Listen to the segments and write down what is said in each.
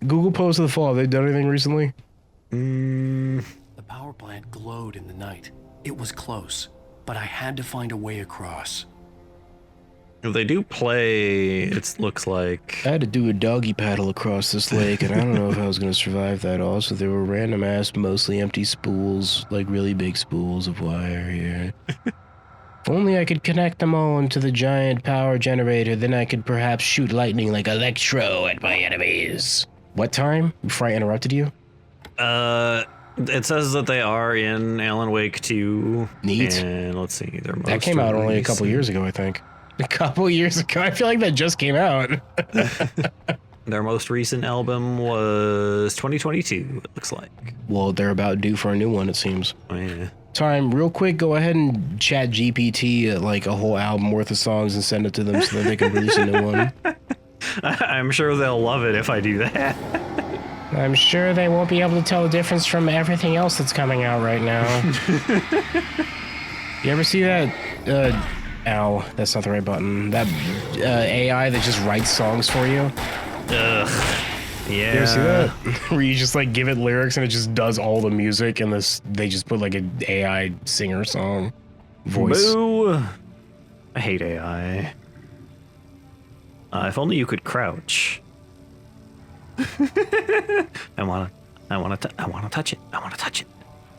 Google Post of the Fall, have they done anything recently? The power plant glowed in the night. It was close, but I had to find a way across. They do play, it looks like. I had to do a doggy paddle across this lake, and I don't know if I was going to survive that. Also, there were random ass, mostly empty spools, like really big spools of wire here. If only I could connect them all into the giant power generator, then I could perhaps shoot lightning like Electro at my enemies. What time? Before I interrupted you? It says that they are in Alan Wake 2. Neat. And let's see, they're most That came out only a couple years ago, I think. A couple years ago? I feel like that just came out. Their most recent album was 2022, it looks like. Well, they're about due for a new one, it seems. Oh, yeah. Time, real quick, go ahead and chat GPT like a whole album worth of songs and send it to them so that they can release a new one. I'm sure they'll love it if I do that. I'm sure they won't be able to tell the difference from everything else that's coming out right now. You ever see that, ow, that's not the right button. That AI that just writes songs for you? Ugh. Yeah. You ever see that? Where you just like give it lyrics and it just does all the music and they just put like an AI singer song voice. Boo! I hate AI. If only you could crouch. I wanna touch it. I wanna touch it.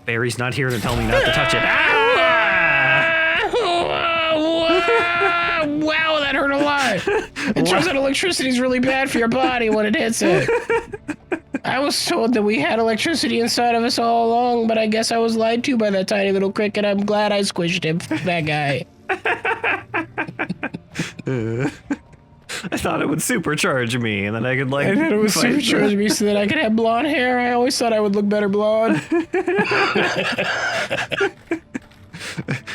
Barry's not here to tell me not to touch it. Wow, that hurt a lot. It turns out electricity is really bad for your body when it hits it. I was told that we had electricity inside of us all along, but I guess I was lied to by that tiny little cricket. I'm glad I squished him, that guy. I thought it would supercharge me, and then I could like. I thought it would supercharge me so that I could have blonde hair. I always thought I would look better blonde.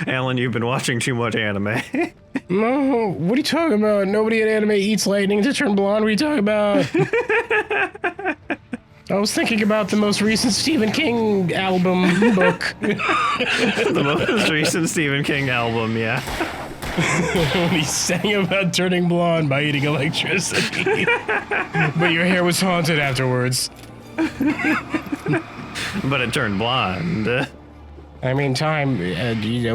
Alan, you've been watching too much anime. No, what are you talking about? Nobody in anime eats lightning to turn blonde. What are you talking about? I was thinking about the most recent Stephen King album book. The most recent Stephen King album, yeah. When he sang about turning blonde by eating electricity. But your hair was haunted afterwards. But it turned blonde. I mean,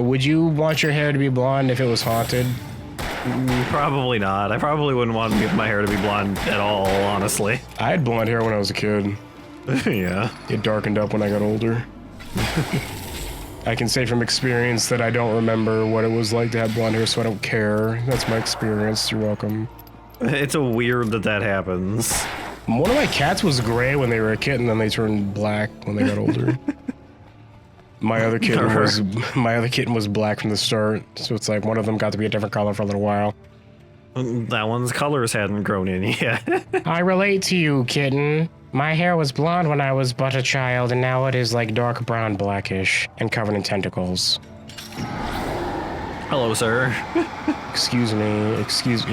would you want your hair to be blonde if it was haunted? Probably not. I probably wouldn't want my hair to be blonde at all, honestly. I had blonde hair when I was a kid. Yeah. It darkened up when I got older. I can say from experience that I don't remember what it was like to have blonde hair, so I don't care. That's my experience. You're welcome. It's a weird that happens. One of my cats was gray when they were a kitten, then they turned black when they got older. My other kitten was black from the start, so it's like one of them got to be a different color for a little while. That one's colors hadn't grown in yet. I relate to you, kitten. My hair was blonde when I was but a child, and now it is like dark brown, blackish, and covered in tentacles. Hello, sir. Excuse me. Excuse.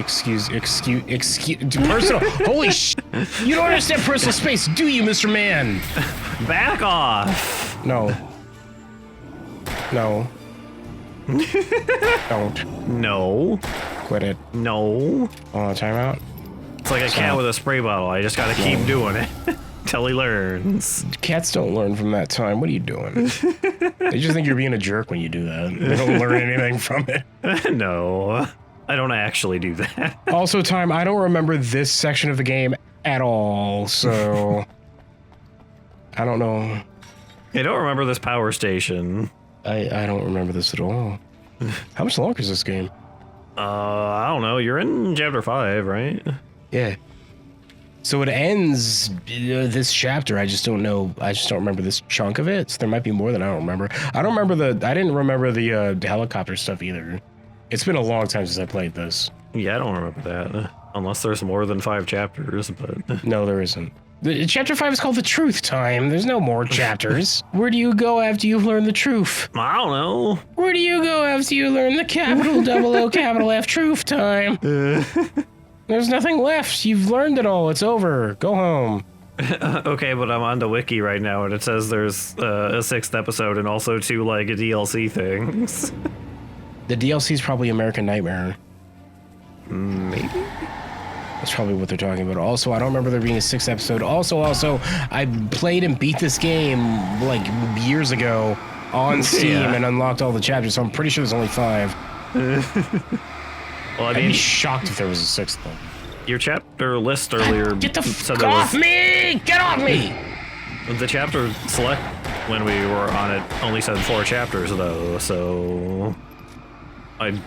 Personal. Holy sh! You don't understand personal space, do you, Mr. Man? Back off. No. No. Don't. No. Quit it. No. Want a timeout? It's like a cat with a spray bottle. I just gotta keep doing it till he learns. Cats don't learn from that time. What are you doing? They just think you're being a jerk when you do that. They don't learn anything from it. No, I don't actually do that. Also, Time, I don't remember this section of the game at all, so I don't know. I don't remember this power station. I don't remember this at all. How much longer is this game? I don't know. You're in chapter 5, right? Yeah. So it ends this chapter. I just don't know. I just don't remember this chunk of it. So there might be more than I don't remember. I didn't remember the helicopter stuff either. It's been a long time since I played this. Yeah, I don't remember that. Unless there's more than 5 chapters, but... No, there isn't. Chapter 5 is called The Truth Time. There's no more chapters. Where do you go after you've learned the truth? I don't know. Where do you go after you learn the capital double O capital F Truth Time? There's nothing left. You've learned it all. It's over. Go home. Okay, but I'm on the wiki right now, and it says there's a 6th episode and also 2 like DLC things. The DLC is probably American Nightmare. Maybe. That's probably what they're talking about. Also, I don't remember there being a 6th episode. Also, I played and beat this game like years ago on Steam and unlocked all the chapters, so I'm pretty sure there's only 5. Well, I I'd mean, be shocked if there was a 6th though. your chapter list earlier. Get the said fuck there off was, me! Get off me! The chapter select when we were on it only said 4 chapters though, so I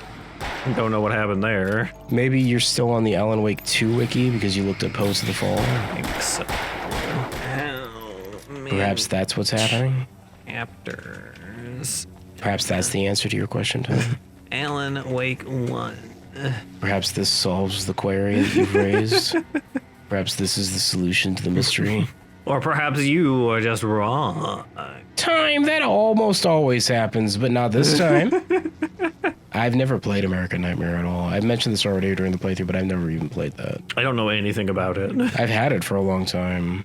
don't know what happened there. Maybe you're still on the Alan Wake 2 wiki because you looked at Post of the Fall. I think so. Perhaps that's what's happening. Chapters. Perhaps that's the answer to your question, Tom. Alan Wake 1. Perhaps this solves the query that you've raised. Perhaps this is the solution to the mystery. Or perhaps you are just wrong. Time, that almost always happens, but not this time. I've never played American Nightmare at all. I've mentioned this already during the playthrough, but I've never even played that. I don't know anything about it. I've had it for a long time.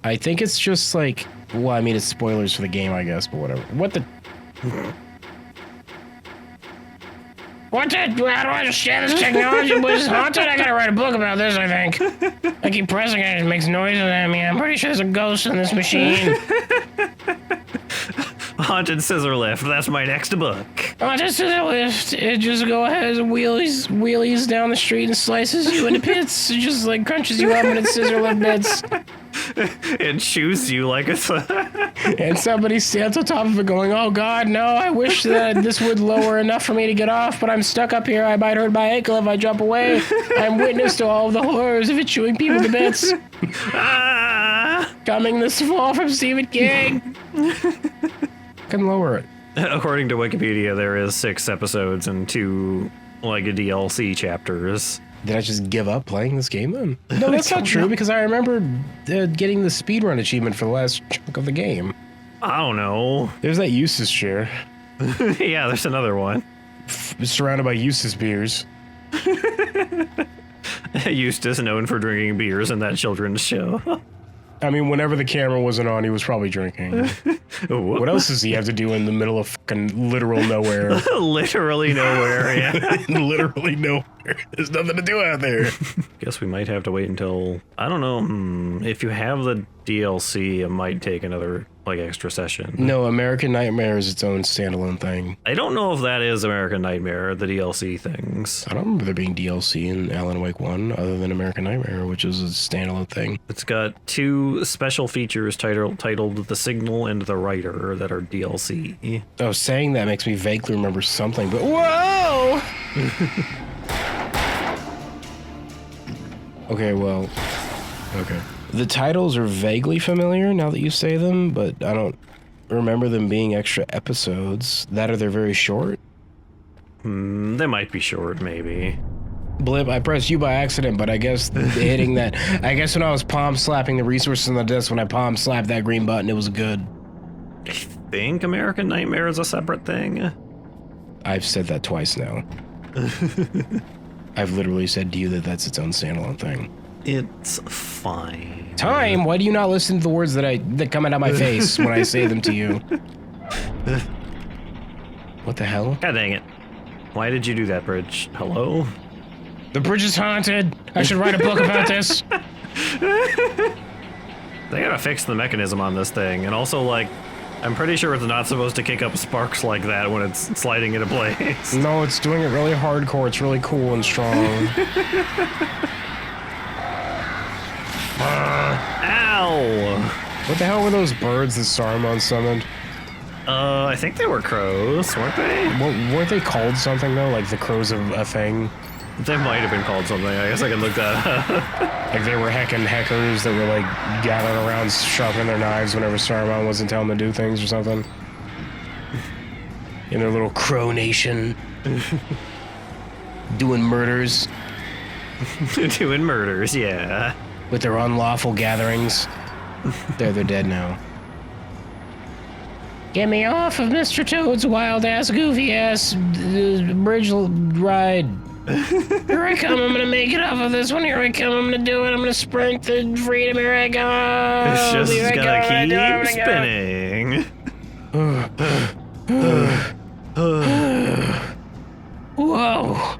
I think it's just like, well, I mean, it's spoilers for the game, I guess, but whatever. What the? What the? How do I understand this technology was haunted? I gotta write a book about this, I think. I keep pressing it, it makes noises at me. I'm pretty sure there's a ghost in this machine. Haunted Scissor Lift. That's my next book. Haunted Scissor Lift. It just go ahead and wheelies down the street and slices you into bits. It just like crunches you up into scissor lift bits. It chews you like a... And somebody stands on top of it going, oh God, no, I wish that this would lower enough for me to get off, but I'm stuck up here. I might hurt my ankle if I jump away. I'm witness to all of the horrors of it chewing people to bits. Coming this fall from Stephen King. Can lower it. According to Wikipedia, there is 6 episodes and 2 like DLC chapters. Did I just give up playing this game then? No, that's not true because I remember getting the speedrun achievement for the last chunk of the game. I don't know. There's that Eustace chair. Yeah, there's another one. Surrounded by Eustace beers. Eustace known for drinking beers in that children's show. I mean, whenever the camera wasn't on, he was probably drinking. What else does he have to do in the middle of fucking literal nowhere? Literally nowhere, yeah. Literally nowhere. There's nothing to do out there. Guess we might have to wait until... I don't know. If you have the DLC, it might take another, like, extra session. No, American Nightmare is its own standalone thing. I don't know if that is American Nightmare, the DLC things. I don't remember there being DLC in Alan Wake 1 other than American Nightmare, which is a standalone thing. It's got 2 special features titled The Signal and The Writer that are DLC. Oh, saying that makes me vaguely remember something, but whoa! Okay, well, okay. The titles are vaguely familiar now that you say them, but I don't remember them being extra episodes. That or they're very short. They might be short, maybe. Blip, I pressed you by accident, but I guess hitting that... I guess when I was palm slapping the resources on the desk, when I palm slapped that green button, it was good. I think American Nightmare is a separate thing. I've said that twice now. I've literally said to you that that's its own standalone thing. It's fine. Time? Why do you not listen to the words that come out of my face when I say them to you? What the hell? God dang it. Why did you do that, Bridge? Hello? The bridge is haunted. I should write a book about this. They gotta fix the mechanism on this thing, and also, like, I'm pretty sure it's not supposed to kick up sparks like that when it's sliding into place. No, it's doing it really hardcore. It's really cool and strong. Ow! What the hell were those birds that Saruman summoned? I think they were crows, weren't they? Weren't they called something, though? Like the crows of a thing? They might have been called something. I guess I can look that up. Like they were heckin' heckers that were like gathering around sharpening their knives whenever Saruman wasn't telling them to do things or something. In their little crow nation. Doing murders. Doing murders, yeah. With their unlawful gatherings. They're dead now. Get me off of Mr. Toad's wild-ass, goofy-ass bridge ride. Here I come, I'm gonna make it off of this one. Here I come, I'm gonna do it. I'm gonna sprint the freedom. Here I go. It's just Here I gonna go, keep spinning. Whoa.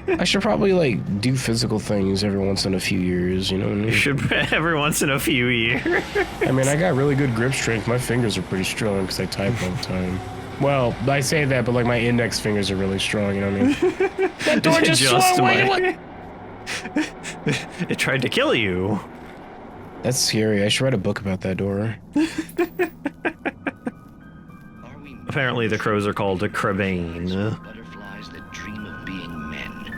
I should probably like do physical things every once in a few years, you know what I mean? You should every once in a few years. I mean, I got really good grip strength. My fingers are pretty strong because I type all the time. Well, I say that, but like my index fingers are really strong, you know what I mean? That door just swung away. It tried to kill you. That's scary. I should write a book about that door. Apparently the crows are called a crabane. Butterflies that dream of being men.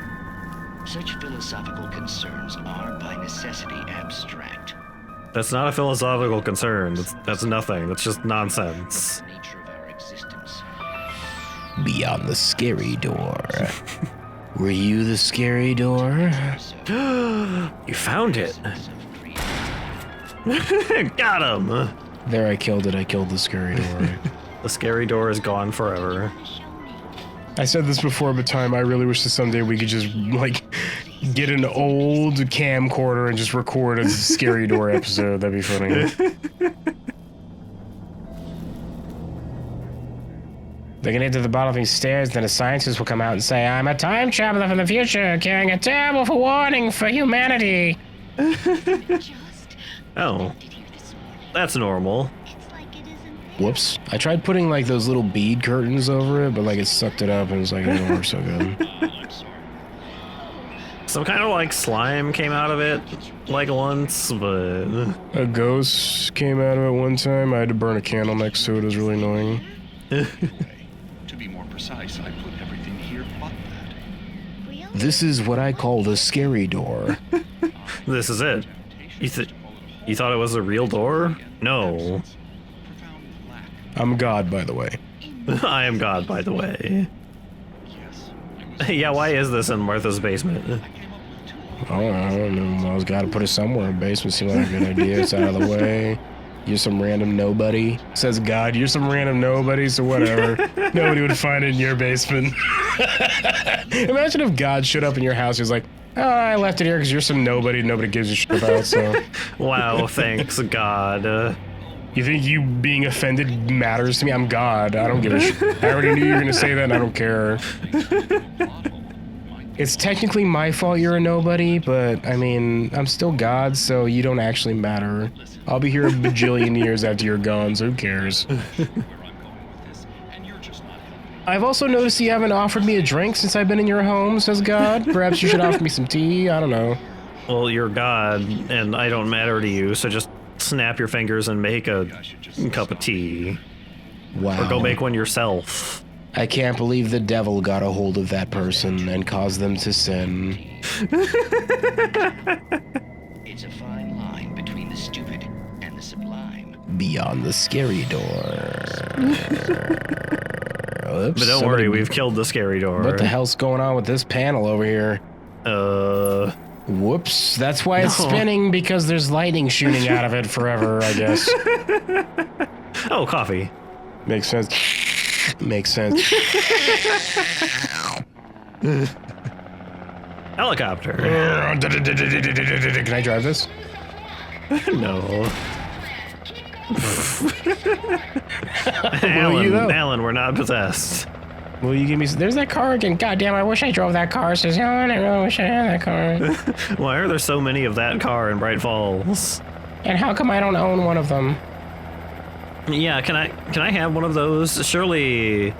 Such philosophical concerns are by necessity abstract. That's not a philosophical concern. That's nothing. That's just nonsense. The nature of our existence. Beyond the scary door. Were you the scary door? You found it. Got him. There, I killed it. I killed the scary door. The scary door is gone forever. I said this before, but I really wish that someday we could just, like, get an old camcorder and just record a scary door episode. That'd be funny. They can get to the bottom of these stairs, then a scientist will come out and say, I'm a time traveler from the future, carrying a terrible warning for humanity. Oh. That's normal. Whoops. I tried putting like those little bead curtains over it, but like it sucked it up and it's like, it didn't work so good. Some kind of like slime came out of it like once, but... A ghost came out of it one time. I had to burn a candle next to it. It was really annoying. To be more precise, I put everything here but that. This is what I call the scary door. This is it. You thought it was a real door? No. I'm God, by the way. I am God, by the way. Yeah, why is this in Martha's basement? I don't know. I was got to put it somewhere. Basement seemed like a good idea. It's out of the way. You're some random nobody. Says God, you're some random nobody, so whatever. Nobody would find it in your basement. Imagine if God showed up in your house. He was like, oh, I left it here because you're some nobody gives a shit about, so. Wow, thanks, God. You think you being offended matters to me? I'm God. I don't give a shit. I already knew you were going to say that and I don't care. It's technically my fault you're a nobody, but I mean, I'm still God, so you don't actually matter. I'll be here a bajillion years after you're gone, so who cares? I've also noticed you haven't offered me a drink since I've been in your home, says God. Perhaps you should offer me some tea? I don't know. Well, you're God, and I don't matter to you, so just snap your fingers and make a cup of tea. Wow. Or go make one yourself. I can't believe the devil got a hold of that person and caused them to sin. It's a fine line between the stupid and the sublime. Beyond the scary door. Oops, But don't worry, we've killed the scary door. What the hell's going on with this panel over here? Whoops, that's why it's spinning, because there's lightning shooting out of it forever, I guess. Oh, coffee. Makes sense. Makes sense. Helicopter. Can I drive this? No. Will you, though? Alan, we're not possessed. Will you give me... There's that car again. God damn, I wish I drove that car. Says, oh, I really wish I had that car. Why are there so many of that car in Bright Falls? And how come I don't own one of them? Yeah, can I have one of those? Surely,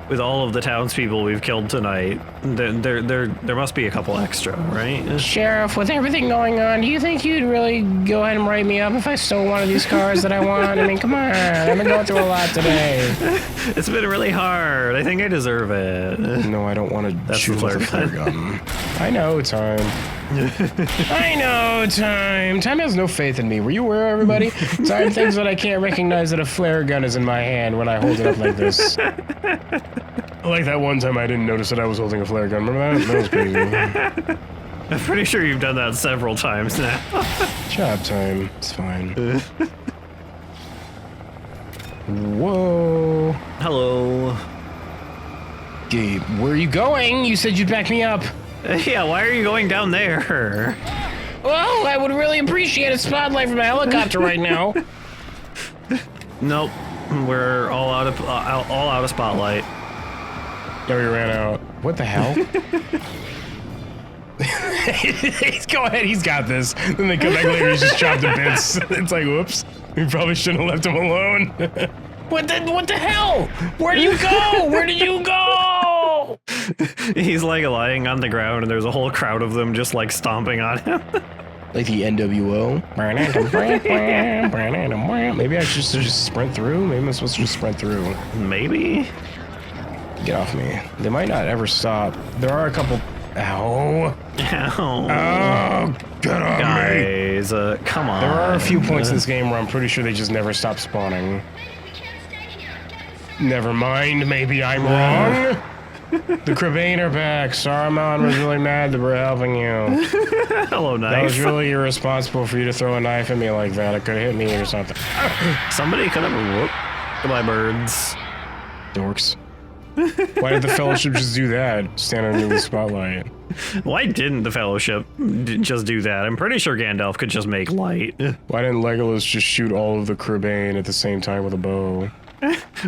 with all of the townspeople we've killed tonight, there must be a couple extra, right? Sheriff, with everything going on, do you think you'd really go ahead and write me up if I stole one of these cars that I want? I mean, come on. I've been going through a lot today. It's been really hard. I think I deserve it. No, I don't want to shoot with a flare gun. I know, Time. I know, Time. Time has no faith in me. Were you aware, everybody? Time thinks that I can't recognize that a flare gun is in my hand when I hold it up like this. Like that one time I didn't notice that I was holding a flare gun. Remember that? That was crazy. I'm pretty sure you've done that several times now. Job time. It's fine. Whoa. Hello. Gabe, where are you going? You said you'd back me up. Yeah, why are you going down there? Well, I would really appreciate a spotlight from a helicopter right now. Nope, we're all out of spotlight. Oh, we ran out. What the hell? Go ahead, he's got this. Then they come back later, he's just chopped to bits. It's like, whoops, we probably shouldn't have left him alone. What the hell? Where do you go? Where did you go? He's like lying on the ground and there's a whole crowd of them just like stomping on him. Like the NWO. Maybe I should just sprint through? Maybe I'm supposed to just sprint through. Maybe? Get off me. They might not ever stop. There are a couple... Ow. Ow. Oh, get off me. Guys, come on. There are a few points in this game where I'm pretty sure they just never stop spawning. Never mind, maybe I'm wrong. The Cribane are back. Saruman was really mad that we're helping you. Hello, knife. That was really irresponsible for you to throw a knife at me like that. It could have hit me or something. Somebody could have... Whoop. Goodbye, birds. Dorks. Why did the Fellowship just do that? Stand under the spotlight. Why didn't the Fellowship just do that? I'm pretty sure Gandalf could just make light. Why didn't Legolas just shoot all of the Cribane at the same time with a bow?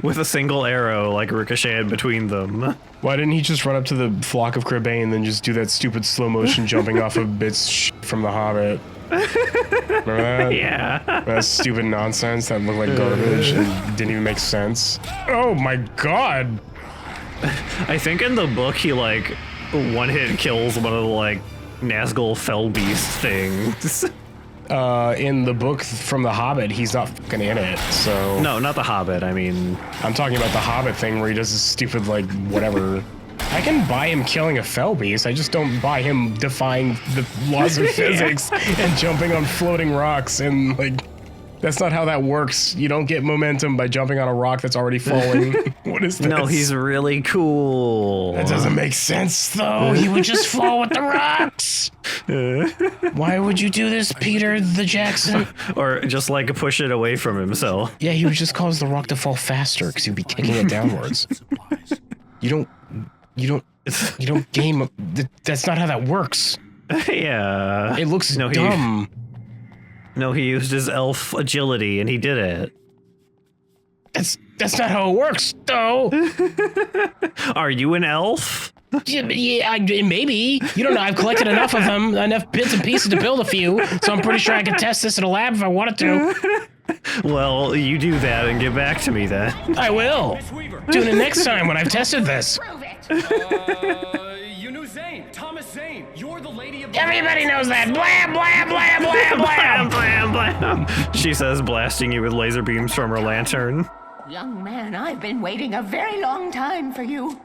With a single arrow, like, ricocheted between them. Why didn't he just run up to the flock of Cribane and then just do that stupid slow motion jumping off of bits from The Hobbit? Remember that? Yeah. That stupid nonsense that looked like garbage and didn't even make sense. Oh my god! I think in the book he, like, one-hit kills one of the, like, Nazgul Fell Beast things. In the book from The Hobbit, he's not fucking in it, so... No, not the Hobbit, I mean... I'm talking about the Hobbit thing where he does this stupid, like, whatever. I can buy him killing a fell beast, I just don't buy him defying the laws of physics and jumping on floating rocks and, like... That's not how that works. You don't get momentum by jumping on a rock that's already falling. What is this? No, he's really cool. That doesn't make sense, though. He would just fall with the rocks. Why would you do this, Peter the Jackson? Or just, like, push it away from himself. Yeah, he would just cause the rock to fall faster because he'd be kicking it downwards. You don't game. That's not how that works. Yeah. It looks dumb. No, he used his elf agility and he did it. That's not how it works, though. Are you an elf? Yeah, maybe. You don't know. I've collected enough of them, enough bits and pieces to build a few, so I'm pretty sure I could test this in a lab if I wanted to. Well, you do that and get back to me then. I will. Doing it next time when I've tested this. You knew Zane, Thomas Zane. You're the lady of... Everybody knows that. Blam, blam, blam, blam, blam. Blam, blam. She says, blasting you with laser beams from her lantern. Young man, I've been waiting a very long time for you.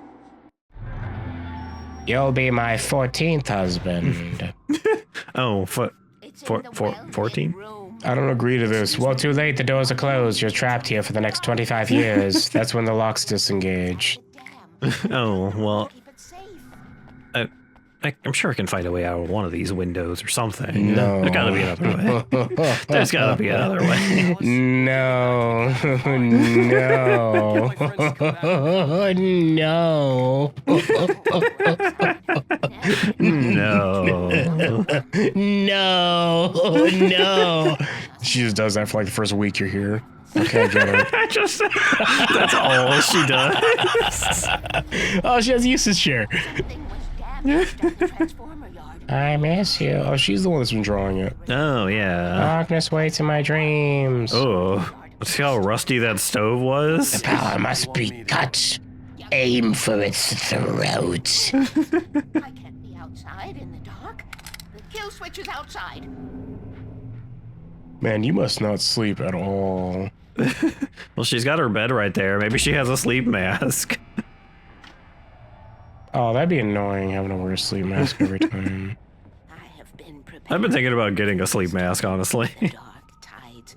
You'll be my 14th husband. Oh, It's in the 14? room. I don't agree to this. Well, too late. The doors are closed. You're trapped here for the next 25 years. That's when the locks disengage. Damn. Oh, well, Keep it safe. I'm sure I can find a way out of one of these windows or something. No. There's gotta be another way. There's gotta be another way. No. No. No. No. No. No. She just does that for like the first week you're here. Okay, I get it. That's all she does. Oh, she has Eustace share. Something was damaged at the transformer yard. I miss you. Oh, she's the one that's been drawing it. Oh, yeah. Darkness waits in my dreams. Oh, see how rusty that stove was? The power must be cut. Aim for its throat. I can't be outside in the dark. The kill switch is outside. Man, you must not sleep at all. Well, she's got her bed right there. Maybe she has a sleep mask. Oh, that'd be annoying having to wear a sleep mask every time. I have been prepared. I've been thinking about getting a sleep mask, honestly. Dark tides.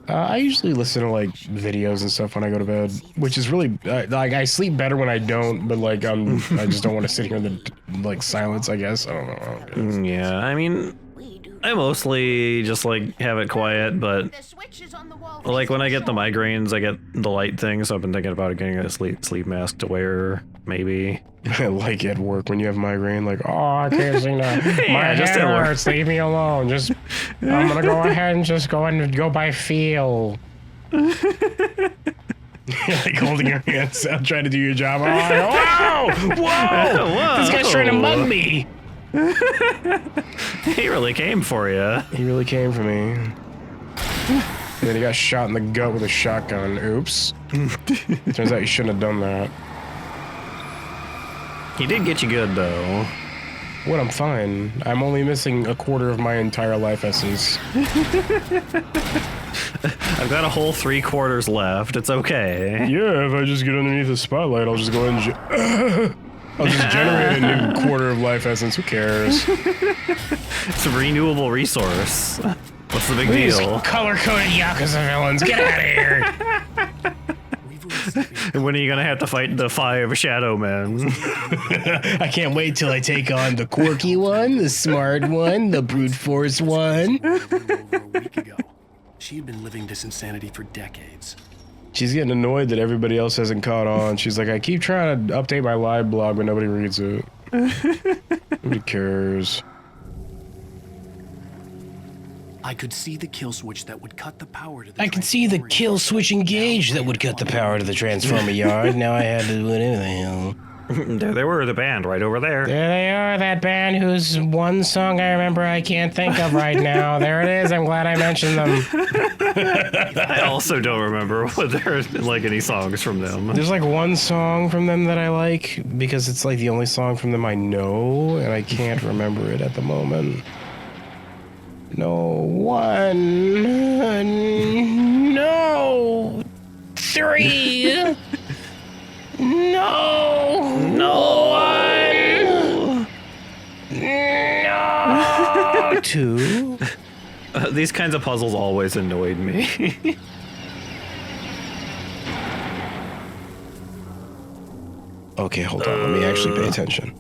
I usually listen to like videos and stuff when I go to bed, which is really like I sleep better when I don't, but like I just don't want to sit here in the like silence. I guess I don't know. Yeah, I mean, We do. I mostly just like have it quiet, but The switch is on the wall. like when I get the migraines, I get the light thing, so I've been thinking about getting a sleep mask to wear, maybe. Like at work when you have migraine, like, oh, I can't see now. My just head at work. hurts. Leave me alone. Just, I'm gonna go ahead and just go by feel. Like holding your hands out, trying to do your job. Oh, whoa, whoa! Whoa. This guy's trying to mug me. He really came for you. He really came for me. And then he got shot in the gut with a shotgun. Oops. Turns out you shouldn't have done that. He did get you good, though. What? I'm fine. I'm only missing a quarter of my entire life essence. I've got a whole 3/4 left. It's okay. Yeah, if I just get underneath the spotlight, I'll just go ahead and I'll just generate a new quarter of life essence. Who cares? It's a renewable resource. What's the big deal? Color-coded Yakuza villains, get out of here! When are you gonna have to fight the 5 shadow men? I can't wait till I take on the quirky one, the smart one, the brute force one. Over a week ago. She had been living this insanity for decades. She's getting annoyed that everybody else hasn't caught on. She's like, I keep trying to update my live blog, but nobody reads it. Nobody cares. I could see the kill switch that would cut the power to the I could see the kill switch engaged that would cut the power to the transformer yard. Now I had to whatever the hell. There they were, the band right over there. There they are, that band whose one song I remember I can't think of right now. There it is, I'm glad I mentioned them. I also don't remember whether there's like any songs from them. There's like one song from them that I like, because it's like the only song from them I know, and I can't remember it at the moment. No one, no, 3, no, no one, no, 2. These kinds of puzzles always annoyed me. Okay, hold on, let me actually pay attention.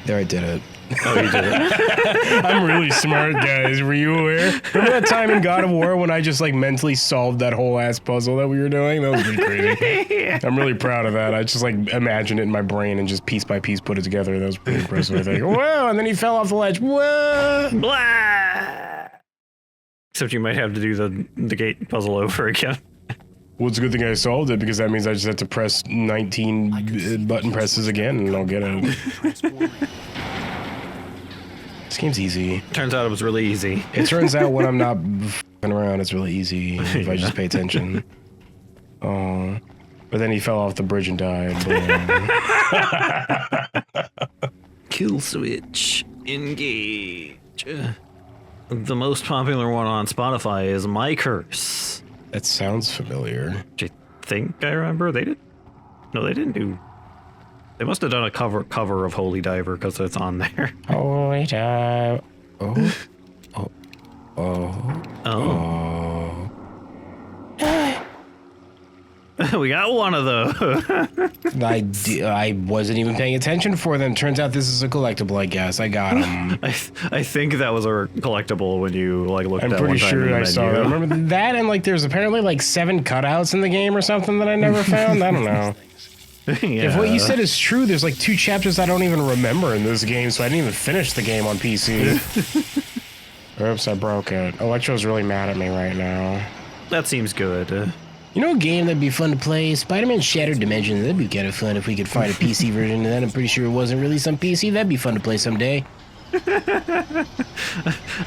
There, I did it. Oh, you did it. I'm really smart, guys. Were you aware? Remember that time in God of War when I just like mentally solved that whole ass puzzle that we were doing? That was pretty crazy. I'm really proud of that. I just like imagined it in my brain and just piece by piece put it together. That was pretty impressive, I think. Whoa! And then he fell off the ledge. Whoa! Blah! Except you might have to do the gate puzzle over again. Well, it's a good thing I solved it, because that means I just have to press 19 button presses again and I'll get it. This game's easy. Turns out it was really easy. It turns out when I'm not f***ing around, it's really easy if I just pay attention. Oh. But then he fell off the bridge and died. Kill switch. Engage. The most popular one on Spotify is My Curse. That sounds familiar. Do you think I remember? They did? No, they didn't do... They must have done a cover of Holy Diver, because it's on there. Holy Diver. Oh. Oh. Oh. Oh. We got one of those. I wasn't even paying attention for them. Turns out this is a collectible, I guess. I got them. I think that was a collectible when you like looked at I'm that one pretty time in sure the I saw that. menu. Remember that? And like there's apparently like 7 cutouts in the game or something that I never found? I don't know. Yeah. If what you said is true, there's like 2 chapters I don't even remember in this game, so I didn't even finish the game on PC. Oops, I broke it. Electro's really mad at me right now. That seems good. You know a game that'd be fun to play? Spider-Man Shattered Dimensions. That'd be kind of fun if we could find a PC version of that. I'm pretty sure it wasn't released on PC. That'd be fun to play someday.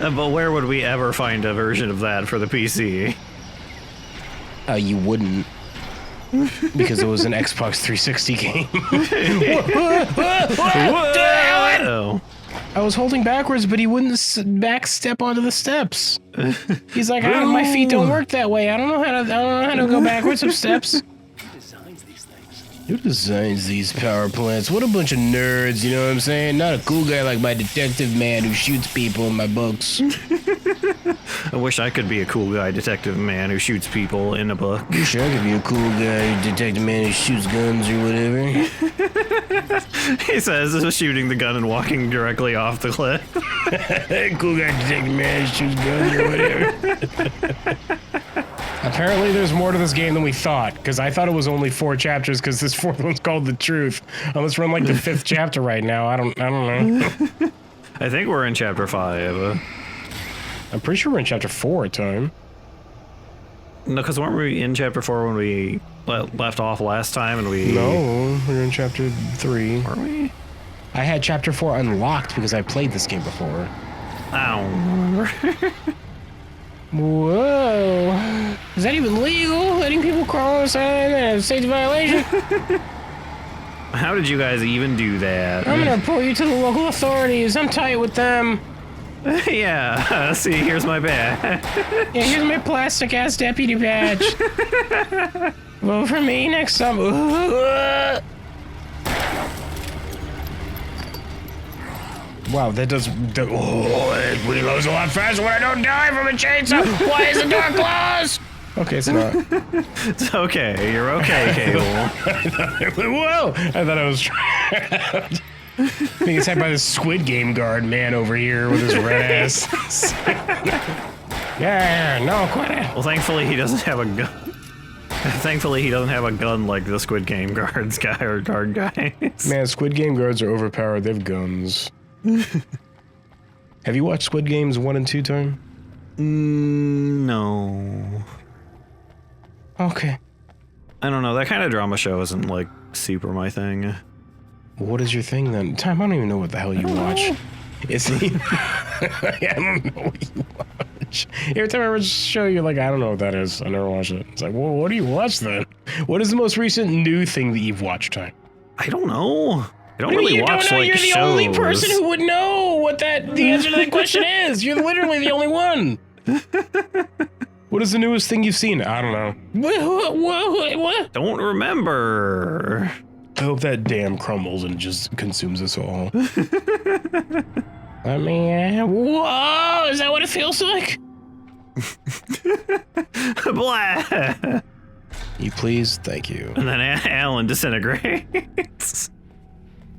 But where would we ever find a version of that for the PC? You wouldn't. Because it was an Xbox 360 game. Oh. I was holding backwards, but he wouldn't back step onto the steps. He's like, my feet don't work that way. I don't know how to go backwards up steps. Who designs these power plants? What a bunch of nerds, you know what I'm saying? Not a cool guy like my detective man who shoots people in my books. I wish I could be a cool guy detective man who shoots people in a book. Sure, I could be a cool guy detective man who shoots guns or whatever. He says, shooting the gun and walking directly off the cliff. Cool guy detective man who shoots guns or whatever. Apparently there's more to this game than we thought, because I thought it was only 4 chapters, because this 4th one's called The Truth. Unless we're in like the 5th chapter right now. I don't know. I think we're in chapter 5. I'm pretty sure we're in chapter 4 at time. No, because weren't we in chapter 4 when we left off last time and we... No, we're in chapter 3. Are we? I had Chapter 4 unlocked because I played this game before. I don't remember. Whoa. Is that even legal? Letting people crawl inside and safety violation? How did you guys even do that? I'm gonna report you to the local authorities. I'm tight with them. Yeah, see, here's my badge. Yeah, here's my plastic ass deputy badge. Vote for me next time. Wow, that does. It reloads a lot faster when I don't die from a chainsaw. Why is the door closed? Okay, it's not. It's okay, you're okay, Cable. Whoa! I thought I was trying. Being attacked by the Squid Game guard man over here with his red ass. Yeah, no, quit it. Well, thankfully he doesn't have a gun. Thankfully he doesn't have a gun like the Squid Game guard guys. Man, Squid Game guards are overpowered. They have guns. Have you watched Squid Games 1 and 2 time? No. Okay. I don't know, that kind of drama show isn't like super my thing. What is your thing then? Time, I don't even know what the hell you watch. Is he? I don't know what you watch. Every time I ever show you, like, I don't know what that is. I never watched it. It's like, well, what do you watch then? What is the most recent new thing that you've watched, Time? I don't know. I don't What do you really mean you watch don't know? like You're the shows. only person who would know what the answer to that question is. You're literally the only one. What is the newest thing you've seen? I don't know. What? Don't remember. I hope that dam crumbles and just consumes us all. I mean, whoa, is that what it feels like? Blah. You please, thank you. And then Alan disintegrates.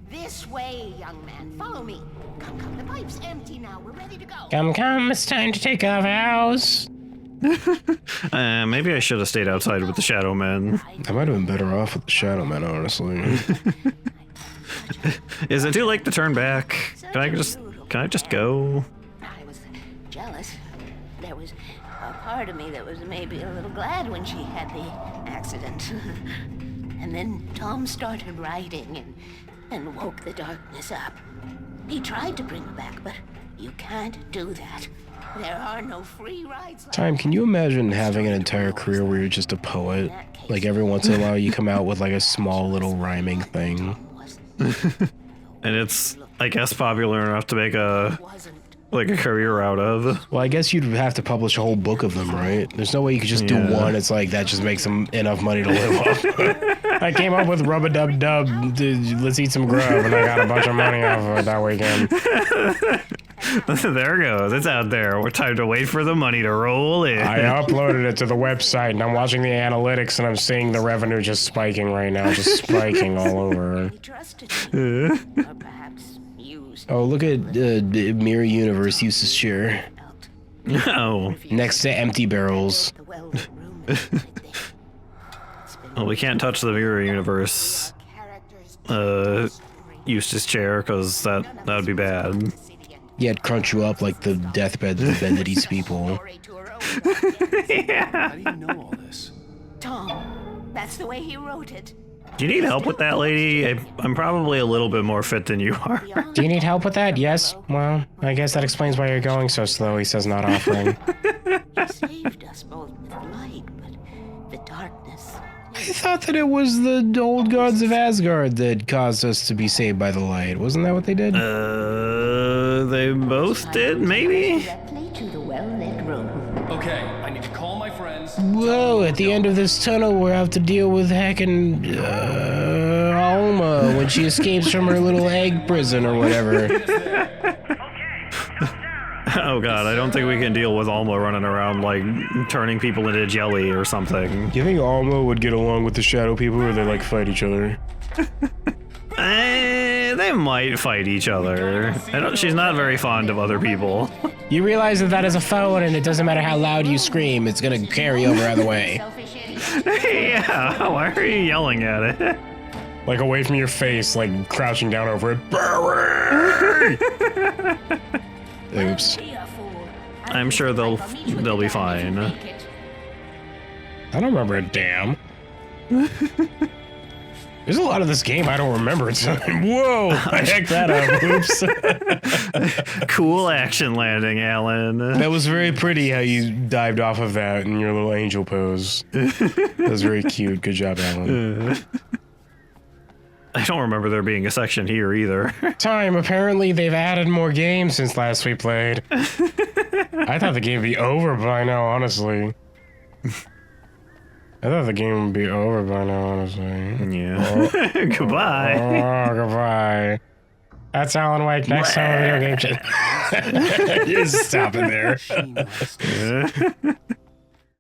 This way, young man. Follow me. Come, the pipe's empty now. We're ready to go. Come, it's time to take off house. Maybe I should have stayed outside with the Shadow Men. I might have been better off with the Shadow Man, honestly. Is it too late to turn back? Can I just go? I was jealous. There was a part of me that was maybe a little glad when she had the accident. And then Tom started writing and woke the darkness up. He tried to bring her back, but you can't do that. There are no free rides. Time, can you imagine having an entire career where you're just a poet? Like every once in a while you come out with like a small little rhyming thing. And it's, I guess, popular enough to make a career out of. Well, I guess you'd have to publish a whole book of them, right? There's no way you could just do one. It's like that just makes them enough money to live off. I came up with Rub-a-Dub-Dub, let's eat some grub, and I got a bunch of money off of it that weekend. There it goes. It's out there. We're time to wait for the money to roll in. I uploaded it to the website, and I'm watching the analytics, and I'm seeing the revenue just spiking right now, just spiking all over. Or perhaps used. Oh, look at Mirror Universe uses share. Oh. Next to empty barrels. Well, we can't touch the Mirror Universe Eustace chair, because that would be bad. Yeah, it'd crunch you up like the deathbed that bed that eats people. Yeah. How do you know all this? Tom, that's the way he wrote it. Do you need help with that, lady? I'm probably a little bit more fit than you are. Do you need help with that? Yes. Well, I guess that explains why you're going so slow, he says, not offering. You saved us both with the light, but the darkness. I thought that it was the old gods of Asgard that caused us to be saved by the light. Wasn't that what they did? They both did, maybe? Directly to the well-lit room. Okay, I need to call my friends. Whoa, at the end of this tunnel, we'll have to deal with heckin' Alma when she escapes from her little egg prison or whatever. Oh god, I don't think we can deal with Alma running around, like, turning people into jelly or something. Do you think Alma would get along with the shadow people, or they, like, fight each other? They might fight each other. She's not very fond of other people. You realize that is a phone, and it doesn't matter how loud you scream, it's gonna carry over either way. Selfish idiot. Yeah, why are you yelling at it? Like, away from your face, like, crouching down over it. Barry! Oops. Be a fool. I'm sure they'll be fine. I don't remember a damn. There's a lot of this game I don't remember. It's whoa! I hecked that up. Oops. Cool action landing, Alan. That was very pretty how you dived off of that in your little angel pose. That was very cute. Good job, Alan. I don't remember there being a section here either. Time. Apparently, they've added more games since last we played. I thought the game would be over by now, honestly. I thought the game would be over by now, honestly. Yeah. Oh. Goodbye. Oh, goodbye. That's Alan Wake. Next time on Video Game Chat. Just stop it there. Machine rested.